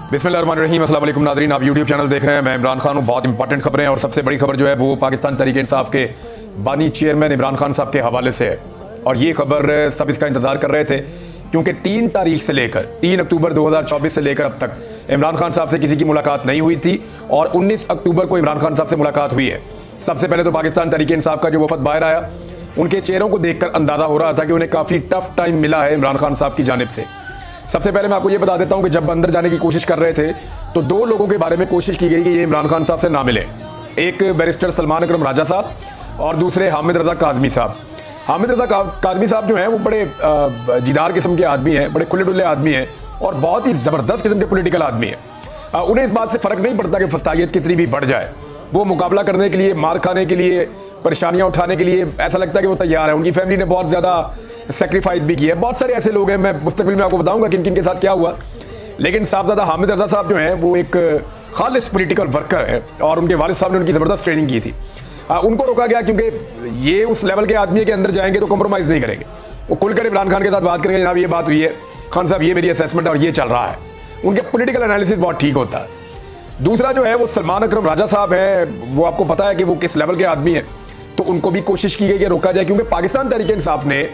बिस्मिल्लाहिर्रहमानिर्रहीम। अस्सलाम वालेकुम नाज़रीन, आप यूट्यूब चैनल देख रहे हैं। मैं इमरान खान हूँ। बहुत इंपॉर्टेंट खबरें और सबसे बड़ी खबर जो है वो पाकिस्तान तहरीक इंसाफ के बानी चेयरमैन इमरान खान साहब के हवाले से है। और ये खबर सब इसका इंतजार कर रहे थे क्योंकि 3 तारीख से लेकर 3 अक्टूबर 2024 से लेकर अब तक इमरान खान साहब से किसी की मुलाकात नहीं हुई थी और 19 अक्टूबर को इमरान खान साहब से मुलाकात हुई है। सबसे पहले तो पाकिस्तान तहरीक इंसाफ का जो वफद बाहर आया, उनके चेहरों को देखकर अंदाजा हो रहा था कि उन्हें काफ़ी टफ टाइम मिला है इमरान खान साहब की जानिब से। सबसे पहले मैं आपको ये बता देता हूं कि जब अंदर जाने की कोशिश कर रहे थे तो 2 लोगों के बारे में कोशिश की गई कि ये इमरान खान साहब से ना मिले। एक बैरिस्टर सलमान अकरम राजा साहब और दूसरे हामिद रजा काज़मी साहब। हामिद रजा काज़मी साहब जो हैं वो बड़े जिदार किस्म के आदमी हैं, बड़े खुले डुल्ले आदमी हैं और बहुत ही ज़बरदस्त किस्म के पोलिटिकल आदमी हैं। उन्हें इस बात से फ़र्क नहीं पड़ता कि फसाइयत कितनी भी बढ़ जाए, वो मुकाबला करने के लिए, मार खाने के लिए, परेशानियां उठाने के लिए ऐसा लगता है कि वो तैयार है। उनकी फैमिली ने बहुत ज़्यादा सेक्रीफाइस भी किया है। बहुत सारे ऐसे लोग हैं, मैं मुस्तकबिल में आपको बताऊंगा किन किन के साथ क्या हुआ। लेकिन साहबजादा हामिद रजा साहब जो हैं वो एक खालिस पॉलिटिकल वर्कर हैं और उनके वालिद साहब ने उनकी ज़बरदस्त ट्रेनिंग की थी। उनको रोका गया क्योंकि ये उस लेवल के आदमी के अंदर जाएंगे तो कॉम्प्रोमाइज़ नहीं करेंगे। वो खुलकर इमरान खान के साथ बात करेंगे, जनाब ये बात हुई है, खान साहब ये मेरी असेसमेंट और ये चल रहा है। उनके पॉलिटिकल एनालिसिस बहुत ठीक होता है। दूसरा जो है वो सलमान अकरम राजा साहब हैं, वो आपको पता है कि वो किस लेवल के आदमी हैं, तो उनको भी कोशिश की गई कि रोका जाए क्योंकि पाकिस्तान तहरीक इंसाफ ने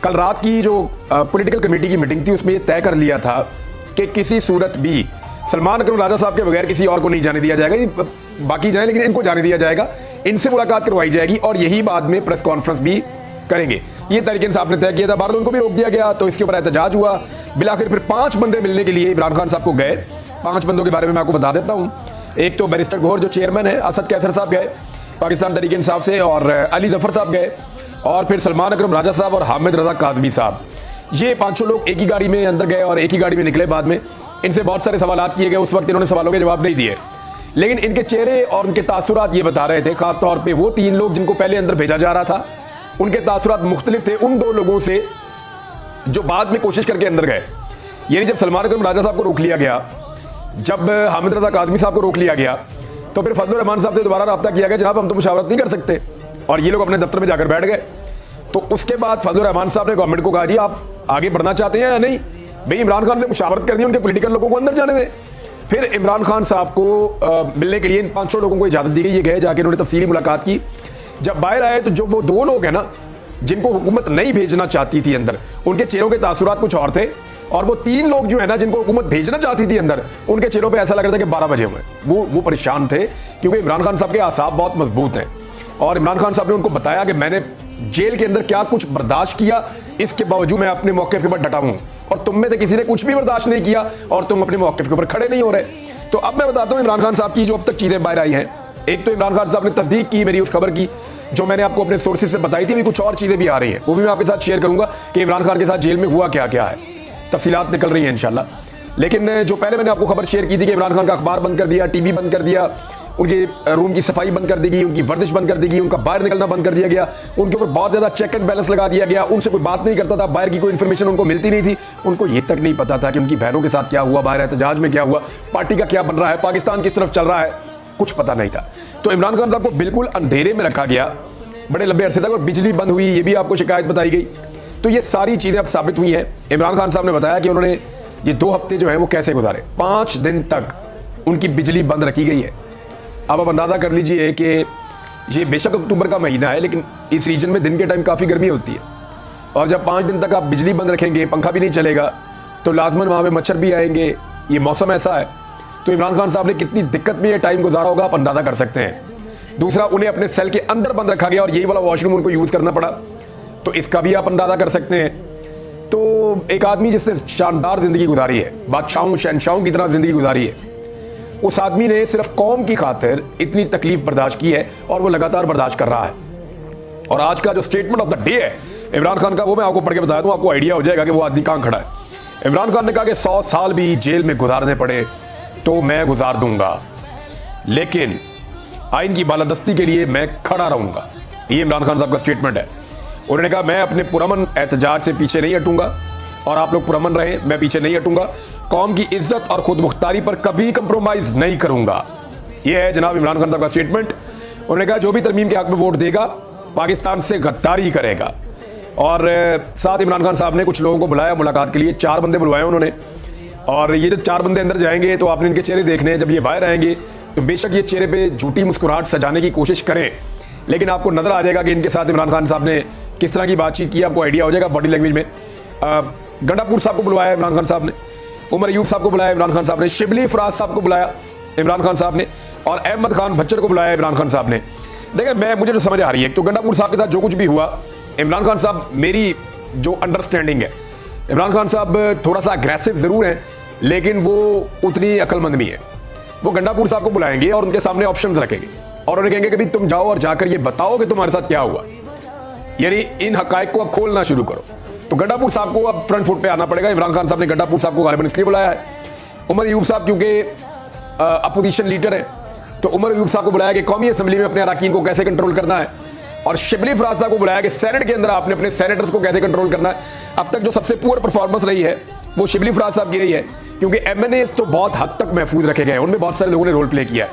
कल रात की जो पॉलिटिकल कमेटी की मीटिंग थी उसमें ये तय कर लिया था कि किसी सूरत भी सलमान अकरम राजा साहब के बगैर किसी और को नहीं जाने दिया जाएगा। बाकी जाए लेकिन इनको जाने दिया जाएगा, इनसे मुलाकात करवाई जाएगी और यही बाद में प्रेस कॉन्फ्रेंस भी करेंगे। ये तहरीक इंसाफ ने तय किया था। बहरहाल उनको भी रोक दिया गया तो इसके ऊपर एहतजाज हुआ। बिलाखिर फिर 5 बंदे मिलने के लिए इमरान खान साहब को गए। 5 बंदों के बारे में मैं आपको बता देता हूँ। एक तो बैरिस्टर गौहर जो चेयरमैन है, असद कैसर साहब गए पाकिस्तान तहरीक इंसाफ से, और अली जफर साहब गए, और फिर सलमान अकरम राजा साहब और हामिद रजा काज़मी साहब। ये 5 लोग एक ही गाड़ी में अंदर गए और एक ही गाड़ी में निकले। बाद में इनसे बहुत सारे सवालात किए गए। उस वक्त इन्होंने सवालों के जवाब नहीं दिए, लेकिन इनके चेहरे और उनके तासुरात ये बता रहे थे। खासतौर पर वो 3 लोग जिनको पहले अंदर भेजा जा रहा था, उनके तासुरात मुख्तलिफ थे उन 2 लोगों से जो बाद में कोशिश करके अंदर गए। यानी जब सलमान अकरम राजा साहब को रोक लिया गया, जब हामिद रजा काज़मी साहब को रोक लिया गया, तो फिर फजलुर रहमान साहब से दोबारा रब्ता किया गया, जनाब हम तो मुशावरत नहीं कर सकते, और ये लोग अपने दफ्तर में जाकर बैठ गए। तो उसके बाद फजलुर रहमान साहब ने गवर्नमेंट को कहा जी आप आगे बढ़ना चाहते हैं या नहीं, भाई इमरान खान से मुशावरत करनी है, उनके पोलिटिकल लोगों को अंदर जाने दें। फिर इमरान खान साहब को मिलने के लिए इन 5 लोगों को इजाज़त दी गई। ये गए, जाके उन्होंने तफसीली मुलाकात की। जब बाहर आए तो जो वो 2 लोग हैं ना जिनको हुकूमत नहीं भेजना चाहती थी अंदर, उनके चेहरों के तासुरात कुछ और थे, और वो 3 लोग जो है ना जिनको हुकूमत भेजना चाहती थी अंदर, उनके चेहरों पे ऐसा लग रहा था कि 12 बजे हुए। वो परेशान थे क्योंकि इमरान खान साहब के आसाब बहुत मजबूत हैं और इमरान खान साहब ने उनको बताया कि मैंने जेल के अंदर क्या कुछ बर्दाश्त किया, इसके बावजूद मैं अपने मौके के ऊपर डटा हूं और तुम में से किसी ने कुछ भी बर्दाश्त नहीं किया और तुम अपने मौके के ऊपर खड़े नहीं हो रहे। तो अब मैं बताता हूं इमरान खान साहब की जो अब तक चीजें बाहर आई हैं। एक तो इमरान खान साहब ने तस्दीक की मेरी उस खबर की जो मैंने आपको अपने सोर्सेज से बताई थी। भी कुछ और चीजें भी आ रही हैं, वो भी मैं आपके साथ शेयर करूंगा कि इमरान खान के साथ जेल में हुआ क्या क्या है। तफसीलात निकल रही हैं इंशाल्लाह। लेकिन जो पहले मैंने आपको खबर शेयर की थी कि इमरान खान का अखबार बंद कर दिया, टीवी बंद कर दिया, उनके रूम की सफाई बंद कर दी गई, उनकी वर्जिश बंद कर दी गई, उनका बाहर निकलना बंद कर दिया गया, उनके ऊपर बहुत ज़्यादा चेक एंड बैलेंस लगा दिया गया, उनसे कोई बात नहीं करता था, बाहर की कोई इन्फॉर्मेशन उनको मिलती नहीं थी। उनको ये तक नहीं पता था कि उनकी बहनों के साथ क्या हुआ, बाहर एहतजाज में क्या हुआ, पार्टी का क्या बन रहा है, पाकिस्तान किस तरफ चल रहा है, कुछ पता नहीं था। तो इमरान खान साहब को बिल्कुल अंधेरे में रखा गया बड़े लंबे अरसे तक, और बिजली बंद हुई, ये भी आपको शिकायत बताई गई। तो ये सारी चीज़ें अब साबित हुई हैं। इमरान खान साहब ने बताया कि उन्होंने ये 2 हफ्ते जो है वो कैसे गुजारे। 5 दिन तक उनकी बिजली बंद रखी गई है। अब आप अंदाज़ा कर लीजिए कि ये बेशक अक्टूबर का महीना है, लेकिन इस रीजन में दिन के टाइम काफ़ी गर्मी होती है, और जब 5 दिन तक आप बिजली बंद रखेंगे, पंखा भी नहीं चलेगा, तो लाजमन वहाँ पे मच्छर भी आएंगे। ये मौसम ऐसा है। तो इमरान खान साहब ने कितनी दिक्कत में ये टाइम गुजारा होगा आप अंदाज़ा कर सकते हैं। दूसरा, उन्हें अपने सेल के अंदर बंद रखा गया और यही वाला वॉशरूम उनको यूज़ करना पड़ा, तो इसका भी आप अंदाज़ा कर सकते हैं। तो एक आदमी जिसने शानदार ज़िंदगी गुजारी है, बादशाहों शहनशाहों की तरह ज़िंदगी गुजारी है, उस आदमी ने सिर्फ कौम की खातिर इतनी तकलीफ बर्दाश्त की है और वो लगातार बर्दाश्त कर रहा है। और आज का जो स्टेटमेंट ऑफ द डे है इमरान खान का, वो मैं आपको पढ़ के बता दूं, आपको आइडिया हो जाएगा कि वो आदमी कहां खड़ा है। इमरान खान ने कहा कि 100 साल भी जेल में गुजारने पड़े तो मैं गुजार दूंगा, लेकिन आइन की बालादस्ती के लिए मैं खड़ा रहूंगा। ये इमरान खान साहब का स्टेटमेंट है। उन्होंने कहा मैं अपने पुरअमन एहतजाज से पीछे नहीं हटूंगा और आप लोग पुरअमन रहें, मैं पीछे नहीं हटूंगा। कौम की इज्जत और खुद मुख्तारी पर कभी कंप्रोमाइज नहीं करूंगा। यह है जनाब इमरान खान साहब का स्टेटमेंट। उन्होंने कहा जो भी तरमीम के हक में वोट देगा पाकिस्तान से गद्दारी करेगा। और साथ इमरान खान साहब ने कुछ लोगों को बुलाया मुलाकात के लिए, 4 बंदे बुलवाए उन्होंने। और ये जो 4 बंदे अंदर जाएंगे तो आपने इनके चेहरे देखने हैं। जब ये बाहर आएंगे तो बेशक ये चेहरे पे झूठी मुस्कुराहट सजाने की कोशिश करें, लेकिन आपको नजर आ जाएगा कि इनके साथ इमरान खान साहब ने किस तरह की बातचीत की। आपको आइडिया हो जाएगा बॉडी लैंग्वेज में। गंडापुर साहब को बुलाया इमरान खान साहब ने, उमर अयूब साहब को बुलाया इमरान खान साहब ने, शिबली फराज साहब को बुलाया इमरान खान साहब ने, और अहमद खान भच्चर को बुलाया इमरान खान साहब ने। देखिए मुझे जो समझ आ रही है, तो गंडापुर साहब के साथ जो कुछ भी हुआ, इमरान खान साहब, मेरी जो अंडरस्टैंडिंग है, इमरान खान साहब थोड़ा सा अग्रेसिव जरूर हैं, लेकिन वो उतनी अक्लमंद भी है। वो गंडापुर साहब को बुलाएंगे और उनके सामने ऑप्शंस रखेंगे और उन्हें कहेंगे कि भाई तुम जाओ और जाकर ये बताओ कि तुम्हारे साथ क्या हुआ, यानी इन हकायक को अब खोलना शुरू करो। तो गंडापुर साहब को अब फ्रंट फुट पे आना पड़ेगा। इमरान खान साहब ने गंडापुर साहब को गालिबन इसलिए बुलाया है। उमर अयूब साहब क्योंकि अपोजिशन लीडर है, तो उमर अयूब साहब को बुलाया कि कौमी असम्बली में अपने अराकीन को कैसे कंट्रोल करना है, और शिबली फराज साहब को बुलाया कि सेनेट के अंदर आपने अपने सेनेटर्स को कैसे कंट्रोल करना है। अब तक जो सबसे पुअर परफॉर्मेंस रही है वो शिबली फराज साहब की रही है, क्योंकि एमएनए तो बहुत हद तक महफूज रखे गए, उनमें बहुत सारे लोगों ने रोल प्ले किया है।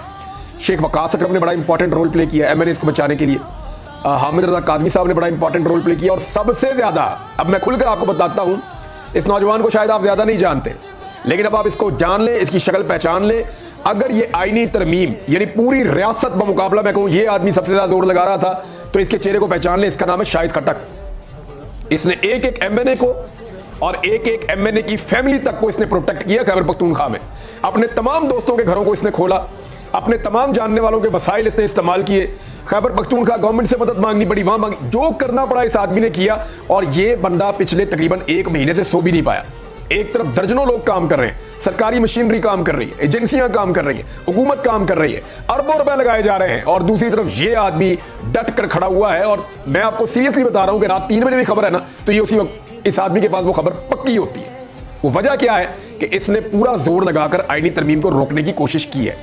शेख वकास अकरम ने बड़ा इंपॉर्टेंट रोल प्ले किया एमएनए को बचाने के लिए। हामिद रजा काजमी साहब ने बड़ा इंपॉर्टेंट रोल प्ले किया, और सबसे ज्यादा, अब मैं खुलकर आपको बताता हूं, इस नौजवान को शायद आप ज्यादा नहीं जानते, लेकिन अब आप इसको जान लें, इसकी शक्ल पहचान लें। अगर ये आईनी तरमीम, यानी पूरी रियासत बमुकाबला मैं कहूं ये आदमी सबसे ज्यादा जोर लगा रहा था, तो इसके चेहरे को पहचान लें। इसका नाम है शाहिद खट्टक। इसने एक एक एमएनए को और एक एक एमएनए की फैमिली तक को इसने प्रोटेक्ट किया खैबर पख्तूनख्वा में। अपने तमाम दोस्तों के घरों को इसने खोला, अपने तमाम जानने वालों के वसाइल इसने इस्तेमाल किए। खैबर पख्तूनख्वा गवर्नमेंट से मदद मांगनी पड़ी, वहां मांगी, जो करना पड़ा इस आदमी ने किया। और ये बंदा पिछले तकरीबन 1 महीने से सो भी नहीं पाया। एक तरफ दर्जनों लोग काम कर रहे हैं, सरकारी मशीनरी काम कर रही है, एजेंसियां काम कर रही है, हुकूमत काम कर रही है, अरबों रुपए लगाए जा रहे हैं, और दूसरी तरफ ये आदमी डट कर खड़ा हुआ है। और मैं आपको सीरियसली बता रहा हूं कि रात 3 बजे भी खबर है ना, तो ये उसी वक्त इस आदमी के पास वो खबर पक्की होती है। वो वजह क्या है कि इसने पूरा जोर लगाकर आईनी तरमीम को रोकने की कोशिश की है।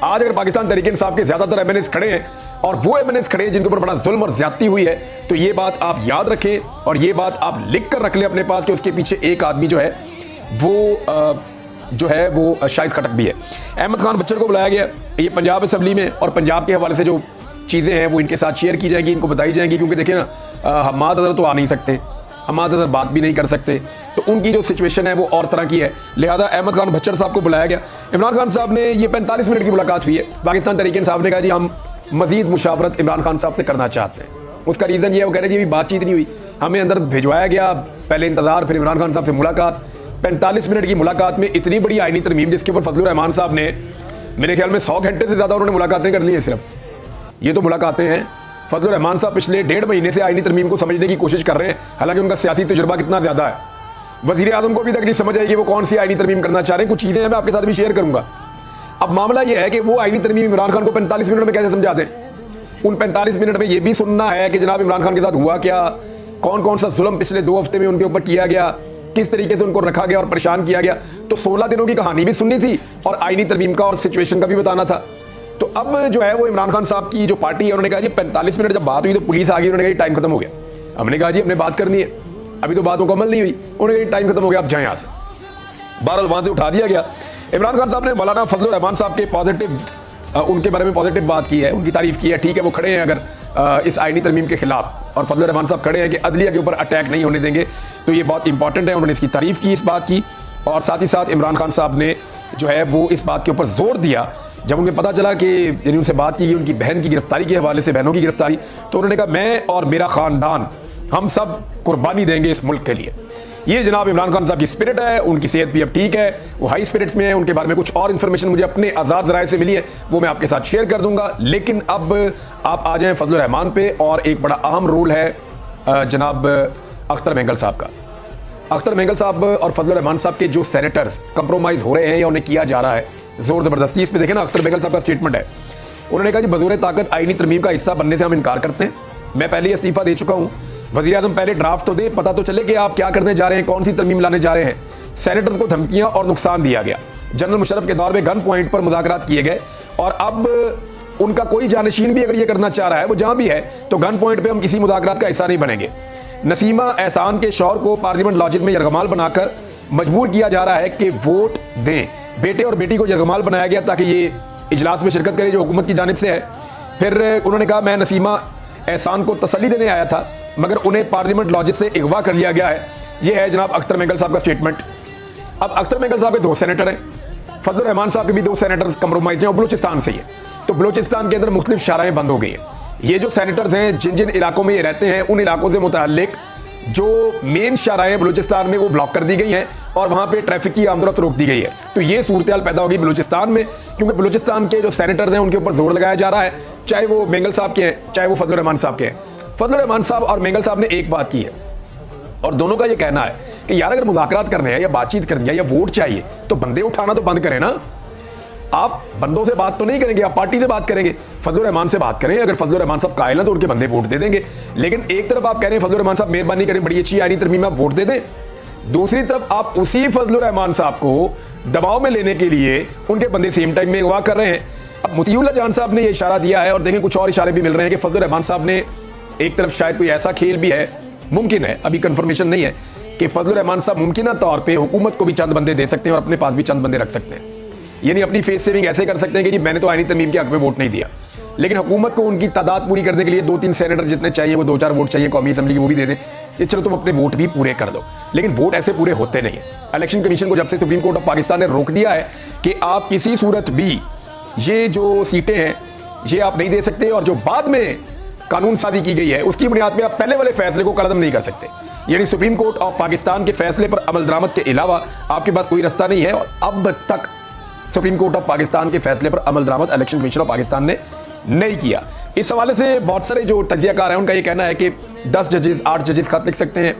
आज अगर पाकिस्तान तहरीक इंसाफ के ज्यादातर एमएनएस खड़े हैं, और वो एमएनएस खड़े हैं जिनके ऊपर बड़ा जुल्म और ज्यादती हुई है, तो ये बात आप याद रखें और ये बात आप लिख कर रख लें अपने पास कि उसके पीछे एक आदमी जो है वो शाहिद खट्टक भी है। अहमद खान भच्चर को बुलाया गया, ये पंजाब असम्बली में, और पंजाब के हवाले से जो चीज़ें हैं वो इनके साथ शेयर की जाएंगी, इनको बताई जाएंगी। क्योंकि देखिए ना, हमाद अदर तो आ नहीं सकते, हमाद अदर बात भी नहीं कर सकते, तो उनकी जो सिचुएशन है वो और तरह की है। लिहाजा अहमद खान भच्चर साहब को बुलाया गया। इमरान खान साहब ने, ये 45 मिनट की मुलाकात हुई है। पाकिस्तान तहरीक इंसाफ ने कहा जी हम मजीद मुशावरत इमरान खान साहब से करना चाहते हैं। उसका रीज़न ये है, वो कह रहे जी बातचीत नहीं हुई, हमें अंदर भिजवाया गया, पहले इंतजार, फिर इमरान खान साहब से मुलाकात। 45 मिनट की मुलाकात में इतनी बड़ी आईनी तरमीम, जिसके ऊपर फजलुर रहमान साहब ने मेरे ख्याल में 100 घंटे से ज़्यादा उन्होंने मुलाकातें कर ली हैं। सिर्फ ये तो मुलाकातें हैं। फजलुर रहमान साहब पिछले 1.5 महीने से आईनी तरमीम को समझने की कोशिश कर रहे हैं, हालांकि उनका सियासी तजुर्बा कितना ज़्यादा है। वज़ीर आज़म को अभी तक नहीं समझ आएगी वो कौन सी आईनी तरमीम करना चाह रहे हैं। कुछ चीज़ें मैं आपके साथ भी शेयर करूँगा। अब मामला यह है कि वो आईनी तरमीम इमरान खान को 45 मिनट में कैसे समझा दें। उन 45 मिनट में ये भी सुनना है कि जनाब इमरान खान के साथ हुआ क्या, कौन कौन सा जुल्म पिछले 2 हफ्ते में उनके ऊपर किया गया, किस तरीके से उनको रखा गया और परेशान किया गया। तो 16 दिनों की कहानी भी सुननी थी और आईनी तरमीम का और सिचुएशन का भी बताना था। तो अब जो है वो इमरान खान साहब की जो पार्टी है, उन्होंने कहा जी 45 मिनट जब बात हुई तो पुलिस आ गई, उन्होंने कहा टाइम खत्म हो गया। हमने कहा जी हमने बात करनी है, अभी तो बात मुकम्मल नहीं हुई। उन्होंने कहा टाइम खत्म हो गया, आप जाएं यहाँ से। बहरहाल वहां से उठा दिया गया। इमरान खान साहब ने मौलाना फजलुर रहमान साहब के पॉजिटिव, उनके बारे में पॉजिटिव बात की है, उनकी तारीफ की है। ठीक है, वो खड़े हैं अगर इस आईनी तरमीम के खिलाफ, और फजलुर रहमान साहब खड़े हैं कि अदलिया के ऊपर अटैक नहीं होने देंगे, तो ये बहुत इंपॉर्टेंट है। उन्होंने इसकी तारीफ की, इस बात की, और साथ ही साथ इमरान खान साहब ने जो है वो इस बात के ऊपर जोर दिया, जब उन्हें पता चला कि यानी उनसे बात की गई उनकी बहन की गिरफ्तारी के हवाले से, बहनों की गिरफ्तारी, तो उन्होंने कहा मैं और मेरा ख़ानदान हम सब कुर्बानी देंगे इस मुल्क के लिए। ये जनाब इमरान खान साहब की स्पिरिट है। उनकी सेहत भी अब ठीक है, वो हाई स्पिरिट्स में है। उनके बारे में कुछ और इन्फॉर्मेशन मुझे अपने आज़ाद ज़राए से मिली है, वो मैं आपके साथ शेयर कर दूंगा। लेकिन अब आप आ जाएं फजलुर रहमान पे, और एक बड़ा अहम रोल है जनाब अख्तर मेंगल साहब का। अख्तर मेंगल साहब और फजलुर रहमान साहब के जो सेनेटर्स कंप्रोमाइज़ हो रहे हैं या उन्हें किया जा रहा है ज़ोर ज़बरदस्ती, इस पर देखें ना, अख्तर मेंगल साहब का स्टेटमेंट है। उन्होंने कहा जी बज़ोर ताकत आईनी तरमीम का हिस्सा बनने से हम इनकार करते हैं। मैं पहले ही इस्तीफ़ा दे चुका हूँ। वज़ीर आज़म पहले ड्राफ्ट तो दे, पता तो चले कि आप क्या करने जा रहे हैं, कौन सी तरमीम लाने जा रहे हैं। सेनेटर्स को धमकियां और नुकसान दिया गया। जनरल मुशर्रफ के दौर में गन पॉइंट पर मुज़ाकरात किए गए, और अब उनका कोई जानशीन भी अगर ये करना चाह रहा है, वो जहां भी है, तो गन पॉइंट पे हम किसी मुज़ाकरात का हिस्सा नहीं बनेंगे। नसीमा एहसान के शौहर को पार्लियामेंट लॉजिक में यरगमाल बनाकर मजबूर किया जा रहा है कि वोट दें। बेटे और बेटी को यरगमाल बनाया गया ताकि ये इजलास में शिरकत करे जो हुकूमत की जानिब से है। फिर उन्होंने कहा मैं नसीमा एहसान को तसल्ली देने आया था, मगर उन्हें पार्लियामेंट लॉजिक से अगवा कर लिया गया है। यह है जनाब अख्तर मेंगल साहब का स्टेटमेंट। अब अख्तर मेंगल साहब के 2 सेनेटर हैं, फजल रहमान साहब के भी 2 सेनेटर्स कंप्रोमाइज हैं और बलूचिस्तान से ही है। तो बलूचिस्तान के अंदर मुख्तलिफ शाराएं बंद हो गई हैं। ये जो सेनेटर्स हैं जिन जिन इलाकों में ये रहते हैं, उन इलाकों से मुताल्लिक जो मेन शाराएं बलूचिस्तान में वो ब्लॉक कर दी गई हैं और वहां पे ट्रैफिक की आमदरफ्त रोक दी गई है। तो ये सूरत पैदा होगी बलूचिस्तान में, क्योंकि बलूचिस्तान के जो सेनेटर्स हैं उनके ऊपर जोर लगाया जा रहा है, चाहे वो मेंगल साहब के हैं चाहे वो फजल रहमान साहब के हैं। फजल रहमान साहब और मेंगल साहब ने एक बात की है और दोनों का ये कहना है कि यार अगर मुज़ाकरात करने हैं या बातचीत करनी है या वोट चाहिए तो बंदे उठाना तो बंद करें ना। आप बंदों से बात तो नहीं करेंगे, आप पार्टी से बात करेंगे। फजल रहमान से बात करें, अगर फजल रहमान साहब कायल हैं तो उनके बंदे वोट दे देंगे। लेकिन एक तरफ आप कह रहे हैं फजल रहमान साहब मेहरबानी करें, बड़ी अच्छी आईनी तरमीम आप वोट दे दें, दूसरी तरफ आप उसी फजल रहमान साहब को दबाव में लेने के लिए उनके बंदे सेम टाइम में अगवा कर रहे हैं। अब मुतीउल्लाह जान साहब ने यह इशारा दिया है और देखें कुछ और इशारे भी मिल रहे हैं कि फजल रहमान साहब ने एक तरफ शायद कोई ऐसा खेल भी है, मुमकिन है, अभी कंफर्मेशन नहीं है, कि फजल रहमान साहब मुमकिन तौर पे हुकूमत को भी चंद बंदे दे सकते हैं और अपने पास भी चंद बंदे रख सकते हैं। यानी अपनी फेस सेविंग ऐसे कर सकते हैं कि जी मैंने तो आईनी तरमीम के हक में वोट नहीं दिया, लेकिन हुकूमत को उनकी तादाद पूरी करने के लिए 2-3 सेनेटर जितने चाहिए, वो 2-4 वोट चाहिए कौमी असेंबली की, वो भी दे दें कि चलो तुम अपने वोट भी पूरे कर दो। लेकिन वोट ऐसे पूरे होते नहीं है। इलेक्शन कमीशन को जब से सुप्रीम कोर्ट ऑफ पाकिस्तान ने रोक दिया है कि आप किसी सूरत भी ये जो सीटें हैं ये आप नहीं दे सकते, और जो बाद में कानून साजी की गई है उसकी बुनियाद पे आप पहले वाले फैसले को कलअदम नहीं कर सकते। यानी सुप्रीम कोर्ट ऑफ पाकिस्तान के फैसले पर अमल दरामद के अलावा आपके पास कोई रास्ता नहीं है, और अब तक सुप्रीम कोर्ट ऑफ पाकिस्तान के फैसले पर अमल दरामद इलेक्शन कमीशन ऑफ पाकिस्तान ने नहीं किया। इस हवाले से बहुत सारे जो तजज़ियाकार हैं उनका ये कहना है कि 10 जजेस 8 जजेस खत लिख सकते हैं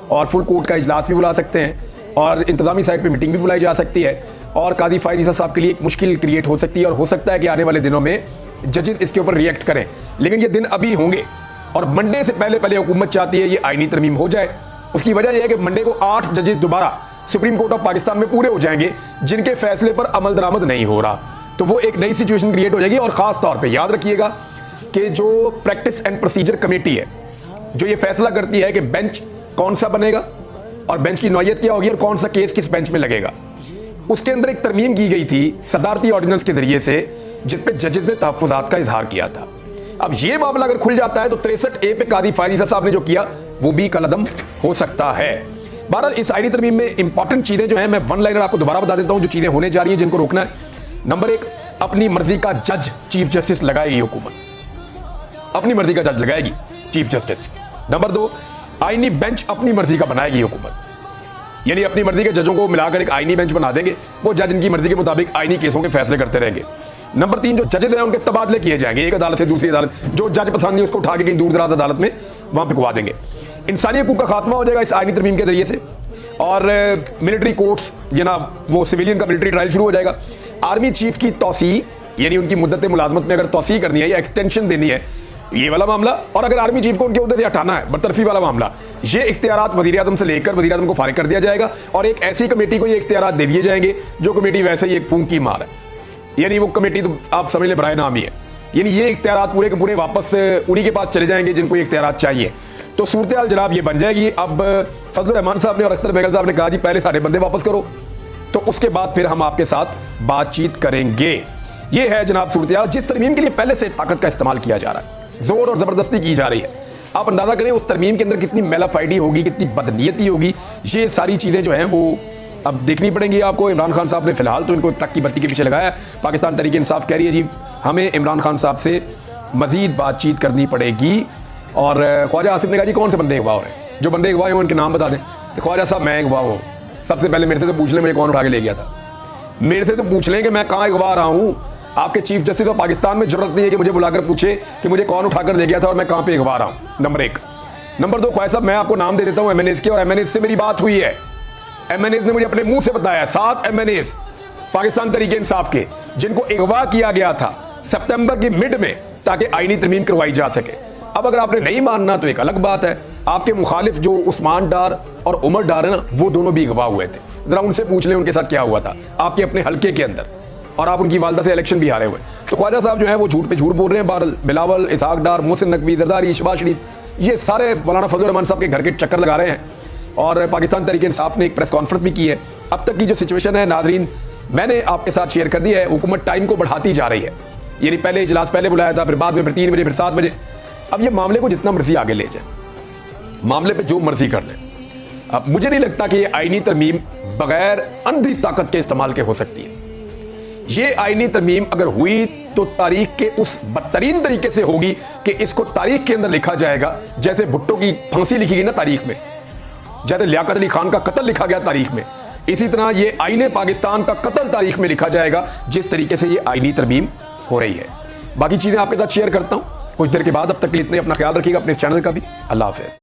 और फुल कोर्ट का इजलास भी बुला सकते हैं और इंतजामी साइड पर मीटिंग भी बुलाई जा सकती है, और कादी फायद ईसा साहब के लिए एक मुश्किल क्रिएट हो सकती है, और हो सकता है कि आने वाले दिनों में जजेस इसके ऊपर रिएक्ट करें। लेकिन ये दिन अभी होंगे और मंडे से पहले पहले हुकूमत चाहती है ये आईनी तरमीम हो जाए। उसकी वजह यह है कि मंडे को 8 जजेस दोबारा सुप्रीम कोर्ट ऑफ पाकिस्तान में पूरे हो जाएंगे जिनके फैसले पर अमल दरामद नहीं हो रहा। तो वो एक नई सिचुएशन क्रिएट हो जाएगी। और खास तौर पे याद रखिएगा कि जो प्रैक्टिस एंड प्रोसीजर कमेटी है जो ये फैसला करती है कि बेंच कौन सा बनेगा और बेंच की नौयत क्या होगी और कौन सा केस किस बेंच में लगेगा, उसके अंदर एक तरमीम की गई थी सदारती ऑर्डिनेंस के जरिए से जिसपे जजेस ने तहफ्फुज़ात का इजहार किया था। अब ये मामला अगर खुल जाता है तो 63A पे कादी फायद ईसा साहब ने जो किया वो भी कलअदम हो सकता है। बहरहाल इस आईनी तरमीम में इंपॉर्टेंट चीजें जो हैं मैं वन लाइनर आपको दोबारा बता देता हूं जो चीजें होने जा रही हैं जिनको रोकना है। नंबर 1, अपनी मर्जी का जज चीफ जस्टिस लगाएगी हुकूमत, अपनी मर्जी का जज लगाएगी चीफ जस्टिस। नंबर 2, आईनी बेंच अपनी मर्जी का बनाएगी हुकूमत, यानी अपनी मर्जी के जजों को मिलाकर एक आईनी बेंच बना देंगे, वो जज इनकी मर्जी के मुताबिक आईनी केसों के फैसले करते रहेंगे। नंबर 3, जो जजेस हैं उनके तबादले किए जाएंगे एक अदालत से दूसरी अदालत, जो जज पसंद है उसको उठा के कहीं दूर दराज अदालत में वहां पे गवा देंगे। इंसानी हकूक का खात्मा हो जाएगा इस आईनी तरमीम के जरिए से, और मिलिट्री कोर्ट्स जनाब वो सिविलियन का मिलिट्री ट्रायल शुरू हो जाएगा। आर्मी चीफ की तौसी यानी उनकी मुद्दत मुलाजमत में अगर तौसी करनी है या एक्सटेंशन देनी है, ये वाला मामला, और अगर आर्मी चीफ को उनके उहदे से हटाना है बरतरफी वाला मामला, ये इख्तियारात वज़ीर आज़म से लेकर वज़ीर आज़म को फारिग कर दिया जाएगा और एक ऐसी कमेटी को ये इख्तियारात दे दिए जाएंगे जो कमेटी वैसे ही एक फूंक की मार है, यानी वो कमेटी तो आप समझ ले बराए नाम ही है। यानी ये इख्तियारात पूरे के पूरे वापस उन्हीं के पास चले जाएंगे जिनको ये इख्तियारात चाहिए। तो सूरत हाल जनाब ये बन जाएगी। अब फजल रहमान साहब ने और अख्तर मेंगल साहब ने कहा जी पहले सारे बंदे वापस करो, तो उसके बाद फिर हम आपके साथ बातचीत करेंगे। ये है जनाब सूरत हाल जिस तरमीम के लिए पहले से ताकत का इस्तेमाल किया जा रहा है, जोर और जबरदस्ती की जा रही है। आप अंदाजा करें उस तरमीम के अंदर कितनी मेलाफाइडी होगी, कितनी बदनीयती होगी, ये सारी चीजें जो हैं वो अब देखनी पड़ेंगी आपको। इमरान खान साहब ने फिलहाल तो इनको ट्रक की बत्ती के पीछे लगाया। पाकिस्तान तहरीक इंसाफ कह रही है जी हमें इमरान खान साहब से मजीद बातचीत करनी पड़ेगी। और ख्वाजा आसिफ ने कहा जी कौन से बंदे अगवा हो रहे हैं, जो बंदे अगवा हैं उनके नाम बता दें। तो ख्वाजा साहब मैं अगवा हूँ, सबसे पहले मेरे से तो पूछ लें मुझे कौन उठा के ले गया था, मेरे से तो पूछ लें कि मैं कहाँ अगवा रहा हूँ। आपके चीफ जस्टिस ऑफ पाकिस्तान में जरूरत नहीं है कि मुझे बुलाकर पूछे कि मुझे कौन उठाकर ले गया था और मैं कहाँ पे अगवा रहा हूँ। नंबर 1। नंबर 2, ख्वाजा साहब मैं आपको नाम दे देता हूँ MNAs के, और MNAs से मेरी बात हुई है। MNAs ने मुझे अपने मुंह से बताया 7 MNAs पाकिस्तान तहरीक इंसाफ के जिनको अगवा किया गया था सितंबर की मिड में ताकि आईनी तरमीम करवाई जा सके। अब अगर आपने नहीं मानना तो एक अलग बात है। आपके मुखालिफ जो उस्मान डार और उमर डार है ना, वो दोनों भी अगवा हुए थे। जरा उनसे पूछ लें उनके साथ क्या हुआ था आपके अपने हल्के के अंदर, और आप उनकी वालदा से इलेक्शन भी हारे हुए। तो ख्वाजा साहब जो है वो झूठ पे झूठ बोल रहे हैं। बिलावल, इसहाक डार, मोहसिन नकवी, जरदारी, शहबाज शरीफ, ये सारे मौलाना फजल रहमान साहब के घर के चक्कर लगा रहे हैं। और पाकिस्तान तहरीक इंसाफ ने एक प्रेस कॉन्फ्रेंस भी की है। अब तक की जो सिचुएशन है नाजरीन मैंने आपके साथ शेयर कर दी है। हुकूमत टाइम को बढ़ाती जा रही है, यानी पहले इजलास पहले बुलाया था, फिर बाद में, फिर 3 बजे, फिर 7 बजे। अब ये मामले को जितना मर्जी आगे ले जाए, मामले पे जो मर्जी कर लें। अब मुझे नहीं लगता कि ये आईनी तरमीम बगैर अंधी ताकत के इस्तेमाल के हो सकती है। ये आईनी तरमीम अगर हुई तो तारीख के उस बदतरीन तरीके से होगी कि इसको तारीख के अंदर लिखा जाएगा जैसे भुट्टो की फांसी लिखी गई ना तारीख में, जैसे लियाकत अली खान का कत्ल लिखा गया तारीख में, इसी तरह ये आईने पाकिस्तान का कत्ल तारीख में लिखा जाएगा जिस तरीके से ये आईनी तरमीम हो रही है। बाकी चीजें आपके साथ शेयर करता हूं कुछ देर के बाद। अब तक के लिए इतने, अपना ख्याल रखिएगा, अपने चैनल का भी। अल्लाह हाफिज।